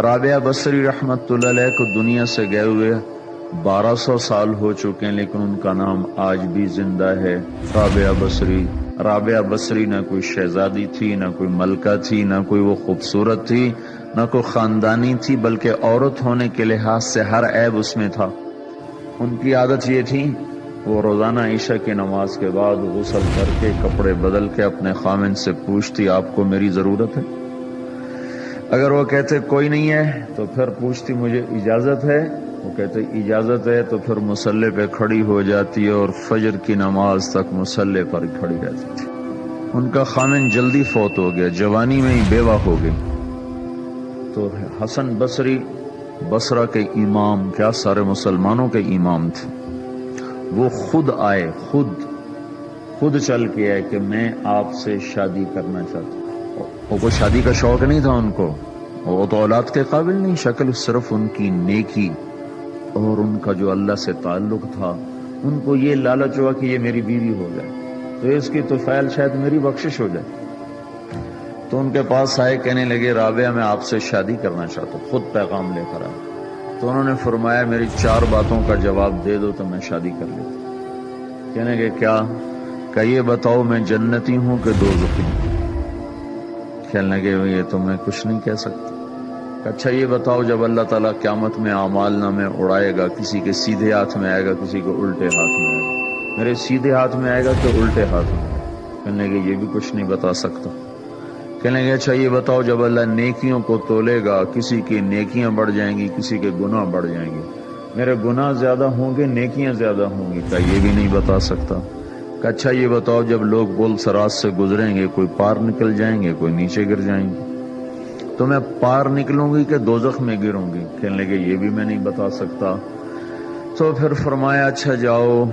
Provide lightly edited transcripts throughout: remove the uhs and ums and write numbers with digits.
رابعہ بصری رحمت اللہ علیہ کو دنیا سے گئے ہوئے 1200 سال ہو چکے ہیں، لیکن ان کا نام آج بھی زندہ ہے، رابعہ بصری۔ رابعہ بصری نہ کوئی شہزادی تھی، نہ کوئی ملکہ تھی، نہ کوئی وہ خوبصورت تھی، نہ کوئی خاندانی تھی، بلکہ عورت ہونے کے لحاظ سے ہر عیب اس میں تھا۔ ان کی عادت یہ تھی، وہ روزانہ عشاء کی نماز کے بعد غسل کر کے کپڑے بدل کے اپنے خامن سے پوچھتی آپ کو میری ضرورت ہے؟ اگر وہ کہتے کوئی نہیں ہے تو پھر پوچھتی مجھے اجازت ہے؟ وہ کہتے اجازت ہے تو پھر مصلی پہ کھڑی ہو جاتی اور فجر کی نماز تک مصلی پر ہی کھڑی رہتی تھی۔ ان کا خامن جلدی فوت ہو گیا، جوانی میں ہی بیوہ ہو گئی، تو حسن بصری بصرہ کے امام، کیا سارے مسلمانوں کے امام تھے، وہ خود آئے، خود چل کے آئے کہ میں آپ سے شادی کرنا چاہتا ہوں۔ وہ کوئی شادی کا شوق نہیں تھا ان کو، وہ تو اولاد کے قابل نہیں، شکل صرف ان کی نیکی اور ان کا جو اللہ سے تعلق تھا، ان کو یہ لالچ ہوا کہ یہ میری بیوی ہو جائے تو اس کی طفیل شاید میری بخشش ہو جائے۔ تو ان کے پاس آئے، کہنے لگے رابعہ میں آپ سے شادی کرنا چاہتا ہوں، خود پیغام لے کر آئے۔ تو انہوں نے فرمایا میری 4 باتوں کا جواب دے دو تو میں شادی کر لیتا۔ کہنے لگے کیا؟ کہ یہ بتاؤ میں جنتی ہوں کہ دوزخی ہوں؟ کہنے لگے یہ تو میں کچھ نہیں کہہ سکتا۔ اچھا یہ بتاؤ جب اللہ تعالیٰ قیامت میں اعمال نامے اڑائے گا، کسی کے سیدھے ہاتھ میں آئے گا، کسی کو الٹے ہاتھ میں آئے گا، میرے سیدھے ہاتھ میں آئے گا کہ الٹے ہاتھ میں آئے گا؟ کہنے لگے یہ بھی کچھ نہیں بتا سکتا۔ کہنے لگے اچھا یہ بتاؤ جب اللہ نیکیوں کو تولے گا، کسی کی نیکیاں بڑھ جائیں گی، کسی کے گناہ بڑھ جائیں گے، میرے گناہ زیادہ ہوں گے نیکیاں زیادہ ہوں گی؟ کہ یہ بھی نہیں بتا سکتا۔ کہ اچھا یہ بتاؤ جب لوگ پل صراط سے گزریں گے، کوئی پار نکل جائیں گے، کوئی نیچے گر جائیں گے، تو میں پار نکلوں گی کہ دوزخ میں گروں گی؟ کہنے لگے یہ بھی میں نہیں بتا سکتا۔ تو پھر فرمایا اچھا جاؤ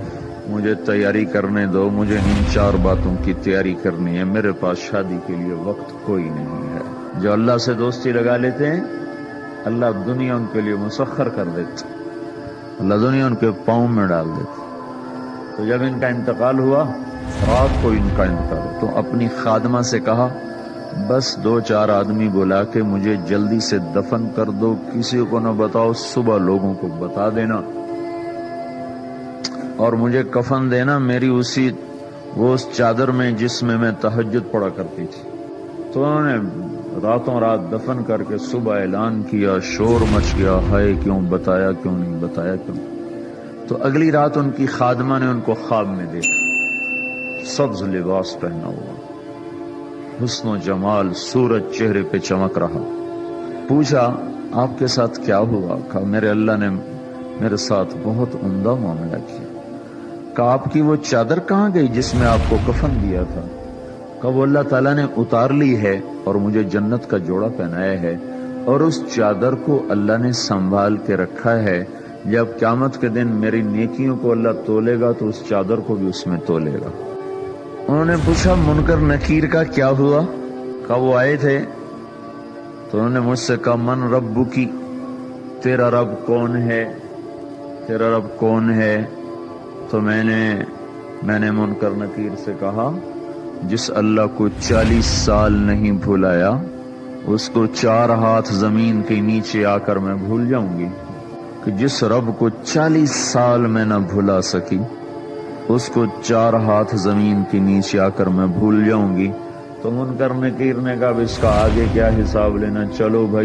مجھے تیاری کرنے دو، مجھے ان 4 باتوں کی تیاری کرنی ہے، میرے پاس شادی کے لیے وقت کوئی نہیں ہے۔ جو اللہ سے دوستی لگا لیتے ہیں اللہ دنیا ان کے لیے مسخر کر دیتے، اللہ دنیا ان کے پاؤں میں ڈال دیتے۔ تو جب ان کا انتقال ہوا، رات کو ان کا انتقال ہوا، تو اپنی خادمہ سے کہا بس 2-4 آدمی بلا کے مجھے جلدی سے دفن کر دو، کسی کو نہ بتاؤ، صبح لوگوں کو بتا دینا، اور مجھے کفن دینا میری اس چادر میں جس میں تہجد پڑا کرتی تھی۔ تو انہوں نے راتوں رات دفن کر کے صبح اعلان کیا، شور مچ گیا، ہائے کیوں بتایا، کیوں نہیں بتایا، کیوں؟ تو اگلی رات ان کی خادمہ نے ان کو خواب میں دیکھا، سبز لباس پہنا ہوا، حسن و جمال، سورج چہرے پہ چمک رہا۔ پوچھا آپ کے ساتھ کیا ہوا؟ کہا میرے اللہ نے میرے ساتھ بہت عمدہ معاملہ کیا۔ کہا آپ کی وہ چادر کہاں گئی جس میں آپ کو کفن دیا تھا؟ کہا وہ اللہ تعالیٰ نے اتار لی ہے اور مجھے جنت کا جوڑا پہنایا ہے، اور اس چادر کو اللہ نے سنبھال کے رکھا ہے، جب قیامت کے دن میری نیکیوں کو اللہ تولے گا تو اس چادر کو بھی اس میں تولے گا۔ انہوں نے پوچھا منکر نکیر کا کیا ہوا؟ کہا وہ آئے تھے تو انہوں نے مجھ سے کہا من ربکی، تیرا رب کون ہے، تیرا رب کون ہے؟ تو میں نے منکر نکیر سے کہا جس اللہ کو 40 سال نہیں بھلایا اس کو 4 ہاتھ زمین کے نیچے آ کر میں بھول جاؤں گی؟ کہ جس رب کو 40 سال میں نہ بھلا سکی اس کو 4 ہاتھ زمین کے نیچے آ کر میں بھول جاؤں گی؟ تو منکر نکیر نے کہا اب اس کا آگے کیا حساب لینا، چلو بھائی